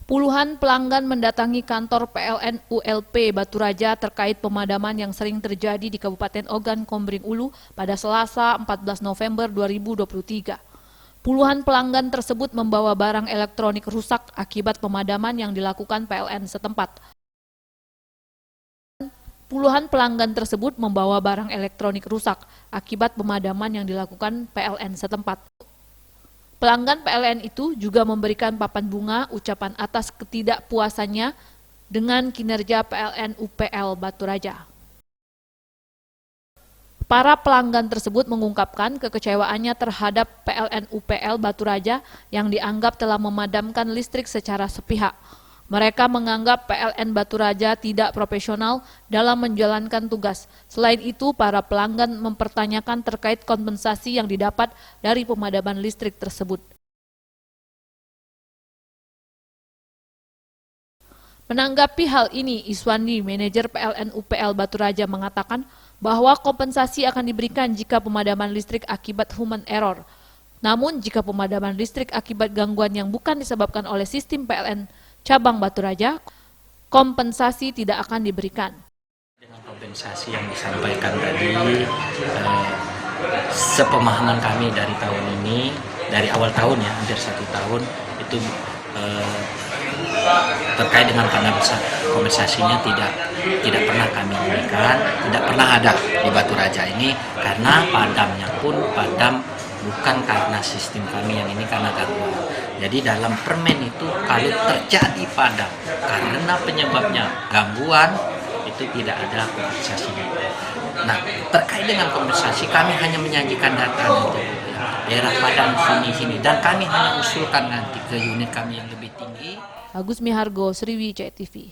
Puluhan pelanggan mendatangi kantor PLN ULP Batu Raja terkait pemadaman yang sering terjadi di Kabupaten Ogan Komering Ulu pada Selasa 14 November 2023. Puluhan pelanggan tersebut membawa barang elektronik rusak akibat pemadaman yang dilakukan PLN setempat. Puluhan pelanggan tersebut membawa barang elektronik rusak akibat pemadaman yang dilakukan PLN setempat. Pelanggan PLN itu juga memberikan papan bunga ucapan atas ketidakpuasannya dengan kinerja PLN UPL Batu Raja. Para pelanggan tersebut mengungkapkan kekecewaannya terhadap PLN UPL Batu Raja yang dianggap telah memadamkan listrik secara sepihak. Mereka menganggap PLN Batu Raja tidak profesional dalam menjalankan tugas. Selain itu, para pelanggan mempertanyakan terkait kompensasi yang didapat dari pemadaman listrik tersebut. Menanggapi hal ini, Iswandi, manajer PLN UPL Batu Raja, mengatakan bahwa kompensasi akan diberikan jika pemadaman listrik akibat human error. Namun, jika pemadaman listrik akibat gangguan yang bukan disebabkan oleh sistem PLN cabang Batu Raja, kompensasi tidak akan diberikan. Dengan kompensasi yang disampaikan tadi, sepemahaman kami dari tahun ini, dari awal tahun ya, hampir 1 tahun, itu terkait dengan kompensasinya tidak pernah kami berikan, tidak pernah ada di Batu Raja ini, karena padamnya pun padam bukan karena sistem kami yang ini, karena gangguan. Jadi dalam permen itu kalau terjadi padam karena penyebabnya gangguan, itu tidak ada kompensasinya. Nah, terkait dengan kompensasi kami hanya menyajikan data nanti daerah padam sini dan kami hanya usulkan nanti ke unit kami yang lebih tinggi. Agus Mihargo, Sriwijaya TV.